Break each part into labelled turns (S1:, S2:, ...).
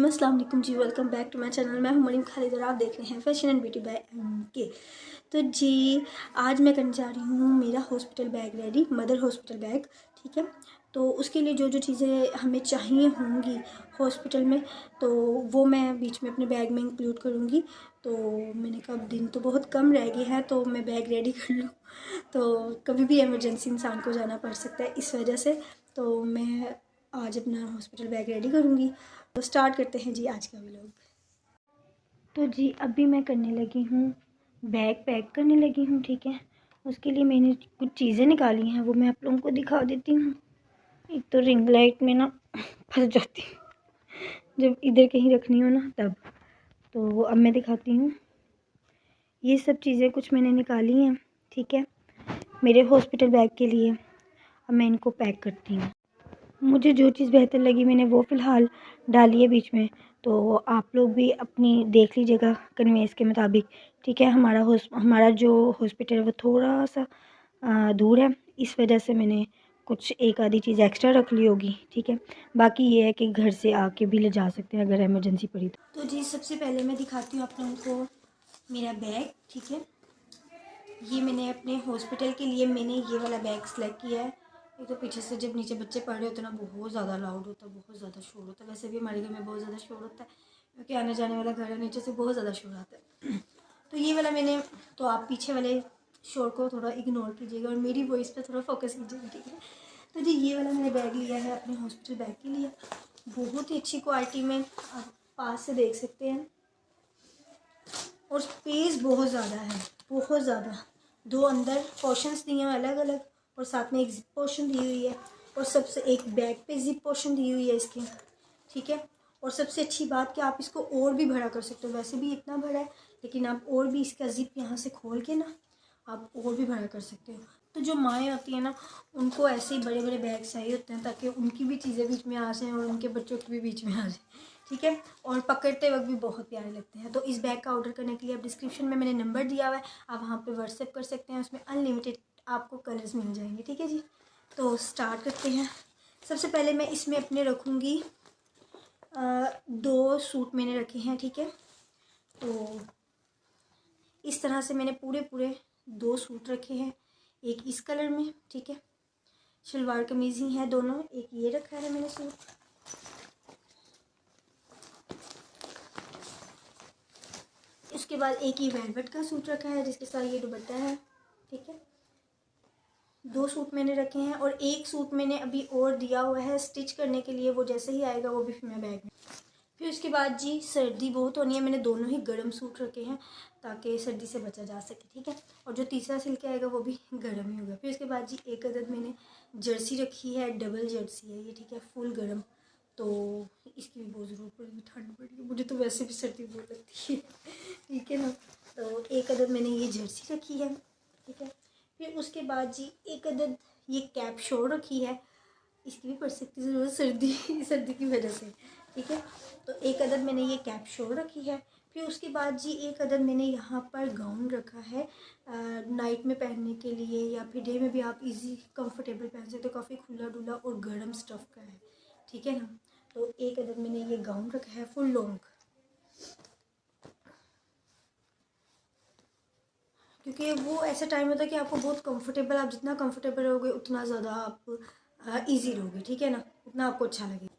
S1: अस्सलाम वालेकुम जी। Welcome back to my channel. मैं हूं मरीम खालिद और आप देख रहे हैं फैशन एंड ब्यूटी बाय के। तो जी आज मैं करने जा रही हूँ मेरा hospital bag ready, mother hospital bag. ठीक है, तो उसके लिए जो जो चीज़ें हमें चाहिए होंगी हॉस्पिटल में तो वो मैं बीच में अपने बैग में इंक्लूड करूँगी। तो मैंने कहा दिन तो बहुत कम रह गए हैं तो मैं बैग रेडी कर लूँ। तो कभी भी इमरजेंसी इंसान को जाना पड़ सकता है, इस वजह से तो मैं आज अपना हॉस्पिटल बैग रेडी करूँगी। तो स्टार्ट करते हैं जी आज का व्लॉग। तो जी अभी मैं करने लगी हूँ, बैग पैक करने लगी हूँ। ठीक है, उसके लिए मैंने कुछ चीज़ें निकाली हैं, वो मैं आप लोगों को दिखा देती हूँ। एक तो रिंग लाइट में ना फंस जाती हूँ जब इधर कहीं रखनी हो ना तब। तो अब मैं दिखाती हूँ, ये सब चीज़ें कुछ मैंने निकाली हैं। ठीक है, मेरे हॉस्पिटल बैग के लिए। अब मैं इनको पैक करती हूँ। मुझे जो चीज़ बेहतर लगी मैंने वो फ़िलहाल डाली है बीच में। तो आप लोग भी अपनी देख लीजिएगा कन्वेंस के मुताबिक। ठीक है, हमारा जो हॉस्पिटल है वो थोड़ा सा दूर है, इस वजह से मैंने कुछ एक आधी चीज़ एक्स्ट्रा रख ली होगी। ठीक है, बाकी ये है कि घर से आके भी ले जा सकते हैं अगर इमरजेंसी पड़ी तो जी सबसे पहले मैं दिखाती हूँ आप लोगों को मेरा बैग। ठीक है, ये मैंने अपने हॉस्पिटल के लिए मैंने ये वाला बैग सेलेक्ट किया है। एक तो पीछे से जब नीचे बच्चे पढ़ रहे होते हैं ना बहुत ज़्यादा लाउड होता है, बहुत ज़्यादा शोर होता है। वैसे भी हमारे घर में बहुत ज़्यादा शोर होता है क्योंकि आने जाने वाला घर है, नीचे से बहुत ज़्यादा शोर आता है। तो ये वाला मैंने, तो आप पीछे वाले शोर को थोड़ा इग्नोर कीजिएगा और मेरी वॉइस पर थोड़ा फोकस कीजिएगा। ठीक है, तो जी ये वाला मैंने बैग लिया है अपने हॉस्पिटल बैग के लिए, बहुत ही अच्छी क्वालिटी में, आप पास से देख सकते हैं। और स्पेस बहुत ज़्यादा है, बहुत ज़्यादा। दो अंदर पोर्शंस दिए हैं अलग अलग और साथ में एक जिप पोर्शन दी हुई है और सबसे एक बैक पे जिप पोर्शन दी हुई है इसके। ठीक है, और सबसे अच्छी बात कि आप इसको और भी बड़ा कर सकते हो। वैसे भी इतना बड़ा है लेकिन आप और भी इसका जिप यहाँ से खोल के ना आप और भी बड़ा कर सकते हो। तो जो माएँ होती हैं ना उनको ऐसे ही बड़े बड़े बैग चाहिए होते हैं ताकि उनकी भी चीज़ें बीच में आ जाएँ और उनके बच्चों की भी बीच में आ जाए। ठीक है, और पकड़ते वक्त भी बहुत प्यारे लगते हैं। तो इस बैग का ऑर्डर करने के लिए आप डिस्क्रिप्शन में मैंने नंबर दिया हुआ है, आप वहाँ पे व्हाट्सएप कर सकते हैं। उसमें अनलिमिटेड आपको कलर्स मिल जाएंगे। ठीक है जी, तो स्टार्ट करते हैं। सबसे पहले मैं इसमें अपने रखूँगी 2 सूट मैंने रखे हैं। ठीक है, तो इस तरह से मैंने पूरे 2 सूट रखे हैं, एक इस कलर में। ठीक है, शलवार कमीज़ ही है दोनों। एक ये रखा है मैंने सूट, इसके बाद एक ही वेलवेट का सूट रखा है जिसके साथ ये दुपट्टा है। ठीक है, 2 सूट मैंने रखे हैं और एक सूट मैंने अभी और दिया हुआ है स्टिच करने के लिए, वो जैसे ही आएगा वो भी फिर मैं बैग में। फिर उसके बाद जी सर्दी बहुत होनी है, मैंने दोनों ही गर्म सूट रखे हैं ताकि सर्दी से बचा जा सके। ठीक है, और जो तीसरा सिल के आएगा वो भी गर्म ही होगा। फिर उसके बाद जी एक अदद मैंने जर्सी रखी है, डबल जर्सी है ये। ठीक है, फुल गर्म, तो इसकी भी बहुत ज़रूरत पड़ेगी, ठंड पड़ेगी, मुझे तो वैसे भी सर्दी बहुत लगती है। ठीक है ना, तो एक अदद मैंने ये जर्सी रखी है। ठीक है, फिर उसके बाद जी एक अदद ये कैप शॉल रखी है, इसकी भी पड़ सकती है ज़रूरत सर्दी की वजह से। ठीक है, तो एक अदद मैंने ये कैप शॉल रखी है। फिर उसके बाद जी एक अदद मैंने यहाँ पर गाउन रखा है नाइट में पहनने के लिए, या फिर डे में भी आप इजी कंफर्टेबल पहन सकते हो, काफ़ी खुला डुला और गर्म स्टफ़ का है। ठीक है ना, तो एक अदद मैंने ये गाउन रखा है फुल लॉन्ग, क्योंकि वो ऐसा टाइम होता है कि आपको बहुत कंफर्टेबल, आप जितना कंफर्टेबल रहोगे उतना ज़्यादा आप इजी रहोगे। ठीक है ना, उतना आपको अच्छा लगेगा।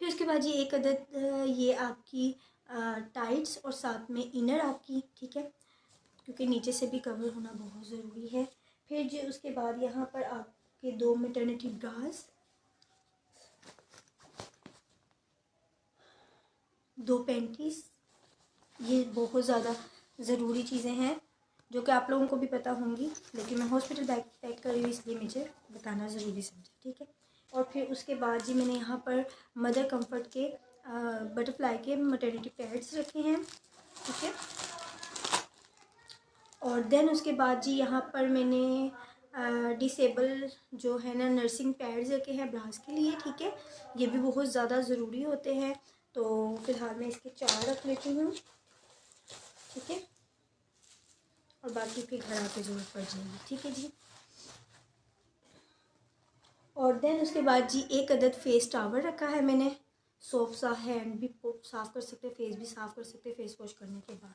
S1: फिर उसके बाद ये एक अदद ये आपकी टाइट्स और साथ में इनर आपकी। ठीक है, क्योंकि नीचे से भी कवर होना बहुत ज़रूरी है। फिर जी उसके बाद यहाँ पर आपके 2 मैटरनिटी ब्रास, 2 पैंटीज, ये बहुत ज़्यादा ज़रूरी चीज़ें हैं जो कि आप लोगों को भी पता होंगी, लेकिन मैं हॉस्पिटल बैग पैक कर रही हूँ इसलिए मुझे बताना ज़रूरी समझा। ठीक है, और फिर उसके बाद जी मैंने यहाँ पर मदर कंफर्ट के बटरफ्लाई के मैटरनिटी पैड्स रखे हैं। ठीक है, और देन उसके बाद जी यहाँ पर मैंने डिसेबल जो है ना नर्सिंग पैड्स रखे हैं ब्रास के लिए। ठीक है, ये भी बहुत ज़्यादा ज़रूरी होते हैं, तो फ़िलहाल मैं इसके 4 रख लेती हूँ। ठीक है, और बाकी फिर घर आके ज़रूरत पड़ जाएगी। ठीक है जी, और देन उसके बाद जी एक अदद फेस टावर रखा है मैंने सोप सा हैंड भी साफ़ कर सकते हैं, फेस भी साफ़ कर सकते हैं फेस वॉश करने के बाद,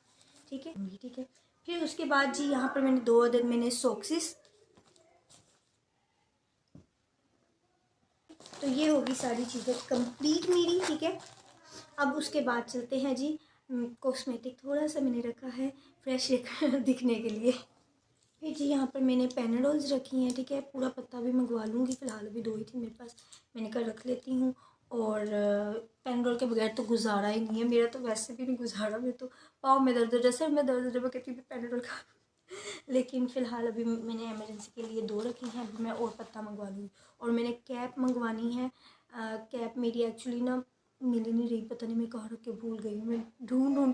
S1: ठीक है। ठीक है, फिर उसके बाद जी यहाँ पर मैंने 2 अदद मैंने सॉक्सेस, तो ये होगी सारी चीज़ें कंप्लीट मेरी, ठीक है। अब उसके बाद चलते हैं जी, कॉस्मेटिक थोड़ा सा मैंने रखा है फ्रेश दिखने के लिए। फिर जी यहाँ पर मैंने पैनाडोल्स रखी हैं, ठीक है। पूरा पत्ता भी मंगवा लूँगी, फ़िलहाल अभी 2 ही थी मेरे पास, मैंने कल रख लेती हूँ। और पैनाडोल के बगैर तो गुजारा ही नहीं है मेरा, तो वैसे भी नहीं गुजारा, मैं तो पाँव में दर्द हो जाए, सर में दर्द हो जाए, मैं कहती हूँ पैनाडोल खा लेकिन फ़िलहाल अभी मैंने इमरजेंसी के लिए 2 रखी हैं, अभी मैं और पत्ता मंगवा लूँगी। और मैंने कैप मंगवानी है, कैप मेरी एक्चुअली ना मिल नहीं रही, पता नहीं मैं कहाँ रख के भूल गई। मैं ढूंढ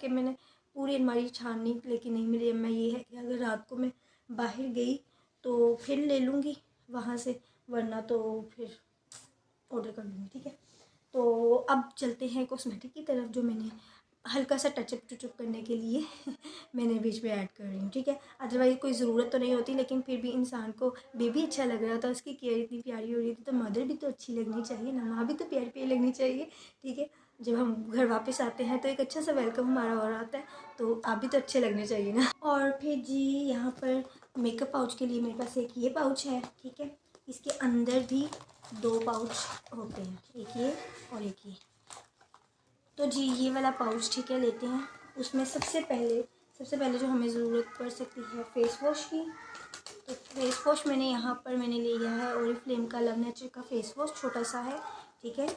S1: के मैंने पूरी अलमारी छानी, लेकिन नहीं मिली। अब मैं ये है कि अगर रात को मैं बाहर गई तो फिर ले लूँगी वहाँ से, वरना तो फिर ऑर्डर कर लूँगी, ठीक है। तो अब चलते हैं कॉस्मेटिक की तरफ, जो मैंने हल्का सा टचअप करने के लिए मैंने बीच में ऐड कर रही हूँ, ठीक है। अदरवाइज़ कोई ज़रूरत तो नहीं होती, लेकिन फिर भी इंसान को बेबी अच्छा लग रहा था, उसकी केयर इतनी प्यारी हो रही थी, तो मदर भी तो अच्छी लगनी चाहिए ना, माँ भी तो प्यारी प्यारी लगनी चाहिए, ठीक है। जब हम घर वापस आते हैं तो एक अच्छा सा वेलकम हमारा हो रहा है, तो आप भी तो अच्छे लगने चाहिए ना। और फिर जी यहाँ पर मेकअप पाउच के लिए मेरे पास एक ये पाउच है, ठीक है। इसके अंदर भी 2 पाउच होते हैं, एक ये और एक ये। तो जी ये वाला पाउच, ठीक है, लेते हैं। उसमें सबसे पहले जो हमें ज़रूरत पड़ सकती है फेस वॉश की, तो फेस वॉश मैंने यहाँ पर मैंने लिया है ओरिफ्लेम का लव नेचर का फेस वॉश, छोटा सा है, ठीक है।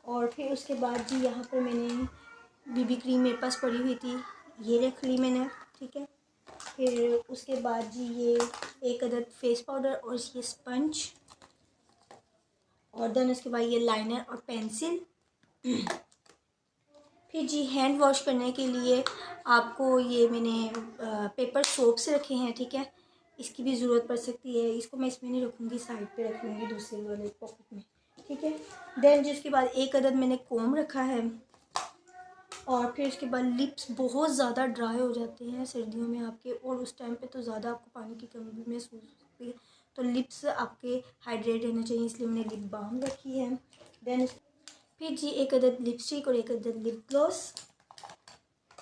S1: और फिर उसके बाद जी यहाँ पर मैंने बीबी क्रीम मेरे पास पड़ी हुई थी, ये रख ली मैंने, ठीक है। फिर उसके बाद जी ये 1 अदद फेस पाउडर और ये स्पंज, और देन उसके बाद ये लाइनर और पेंसिल। फिर जी हैंड वॉश करने के लिए आपको ये मैंने पेपर सोप्स रखे हैं, ठीक है। इसकी भी ज़रूरत पड़ सकती है, इसको मैं इसमें नहीं रखूँगी, साइड पे रख लूँगी दूसरे वाले पॉकेट में, ठीक है। देन जिसके बाद 1 अदद मैंने कोम रखा है। और फिर उसके बाद लिप्स बहुत ज़्यादा ड्राई हो जाते हैं सर्दियों में आपके, और उस टाइम पे तो ज़्यादा आपको पानी की कमी भी महसूस हो सकती है, तो लिप्स आपके हाइड्रेट रहना चाहिए, इसलिए मैंने लिप बाम रखी है। देन फिर जी 1 अदद लिपस्टिक और 1 अदद लिप ग्लॉस,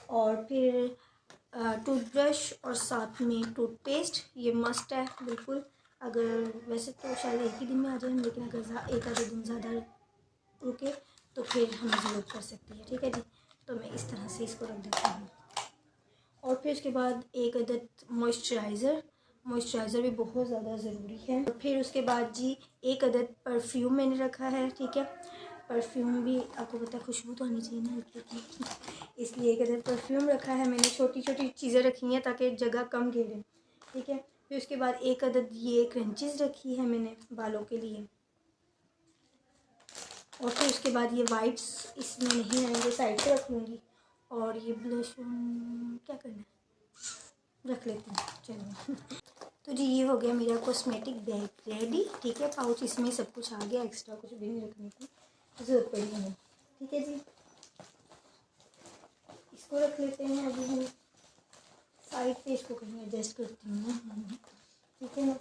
S1: और फिर टूथब्रश और साथ में टूथपेस्ट, ये मस्ट है बिल्कुल। अगर वैसे तो शायद एक ही दिन में आ जाए, लेकिन अगर 1 आधा दिन ज़्यादा रुके तो फिर हमें ज़रूरत पड़ सकती है, ठीक है जी। तो मैं इस तरह से इसको रख देती हूँ। और फिर उसके बाद 1 अदद मॉइस्चराइज़र भी बहुत ज़्यादा ज़रूरी है। और फिर उसके बाद जी 1 अदद परफ्यूम मैंने रखा है, ठीक है। परफ्यूम भी आपको पता है खुशबू तो आनी चाहिए ना, इसलिए 1 अदद परफ्यूम रखा है मैंने। छोटी छोटी चीज़ें रखी हैं ताकि जगह कम घेरे, ठीक है। फिर उसके बाद 1 अदद ये क्रंचेस रखी है मैंने बालों के लिए। और फिर उसके बाद ये वाइप्स इसमें नहीं आएंगे, साइड से रख लूँगी। और ये ब्लश क्या करना है, रख लेती हूँ, चलो। तो जी ये हो गया मेरा कॉस्मेटिक बैग रेडी, ठीक है। पाउच इसमें सब कुछ आ गया, एक्स्ट्रा कुछ भी नहीं रखने की ज़रूरत पड़ी हमें, ठीक है जी। इसको रख लेते हैं अभी हम साइड पे, इसको कहीं एडजस्ट करती हूँ, ठीक है ना।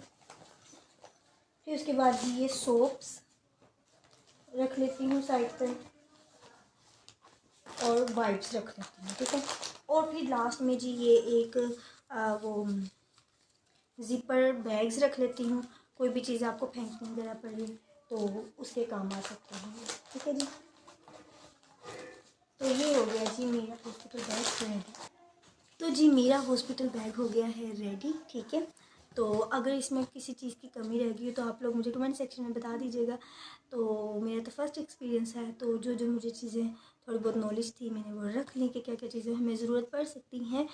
S1: फिर उसके बाद जी ये सोप्स रख लेती हूँ साइड पर, और वाइप्स रख लेती हूँ, ठीक है। और फिर लास्ट में जी ये एक वो ज़िपर बैग्स रख लेती हूँ, कोई भी चीज़ आपको फेंकनी वगैरह पड़े तो उसके काम आ सकते हैं, ठीक है जी। तो ये हो गया जी मेरा हॉस्पिटल बैग रेडी। तो जी मेरा हॉस्पिटल बैग हो गया है रेडी, ठीक है। तो अगर इसमें किसी चीज़ की कमी रह गई हो तो आप लोग मुझे कमेंट सेक्शन में बता दीजिएगा। तो मेरा तो फर्स्ट एक्सपीरियंस है, तो जो जो मुझे चीज़ें थोड़ी बहुत नॉलेज थी मैंने वो रख ली कि क्या क्या चीज़ें हमें ज़रूरत पड़ सकती हैं।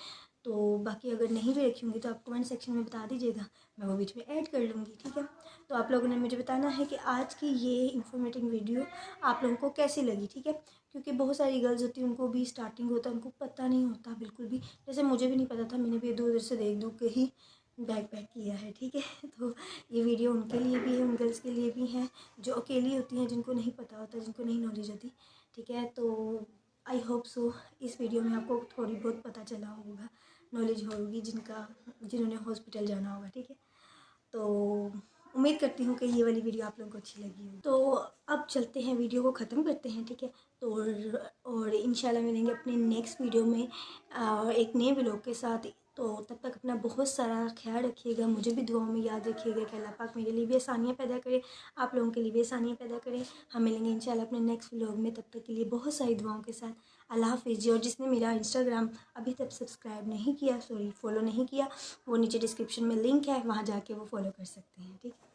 S1: तो बाकी अगर नहीं भी रखी होंगी तो आप कमेंट सेक्शन में बता दीजिएगा, मैं वो बीच में ऐड कर लूँगी, ठीक है। तो आप लोगों ने मुझे बताना है कि आज की ये इन्फॉर्मेटिव वीडियो आप लोगों को कैसी लगी, ठीक है। क्योंकि बहुत सारी गर्ल्स होती हैं, उनको भी स्टार्टिंग होता है, उनको पता नहीं होता बिल्कुल भी, जैसे मुझे भी नहीं पता था, मैंने भी इधर उधर से देख दूख के ही बैग पैक किया है, ठीक है। तो ये वीडियो उनके लिए भी है, उन गर्ल्स के लिए भी है जो अकेली होती हैं, जिनको नहीं पता होता, जिनको नहीं नॉलेज होती, ठीक है। तो आई होप सो इस वीडियो में आपको थोड़ी बहुत पता चला होगा, नॉलेज होगी जिन्होंने हॉस्पिटल जाना होगा, ठीक है। तो उम्मीद करती हूँ कि ये वाली वीडियो आप लोगों को अच्छी लगी हो। तो अब चलते हैं, वीडियो को ख़त्म करते हैं, ठीक है। तो और इंशाल्लाह मिलेंगे अपने नेक्स्ट वीडियो में एक नए व्लॉग के साथ। तो तब तक अपना बहुत सारा ख्याल रखिएगा, मुझे भी दुआओं में याद रखिएगा कि अल्लाह पाक मेरे लिए भी आसानियाँ पैदा करे, आप लोगों के लिए भी आसानियाँ पैदा करें। हम मिलेंगे इंशाल्लाह अपने नेक्स्ट व्लॉग में, तब तक के लिए बहुत सारी दुआओं के साथ। अल्लाह हाफ़िज़ जी। और जिसने मेरा इंस्टाग्राम अभी तक सब्सक्राइब नहीं किया, सॉरी फॉलो नहीं किया, वो नीचे डिस्क्रिप्शन में लिंक है, वहाँ जाके वो फॉलो कर सकते हैं, ठीक है।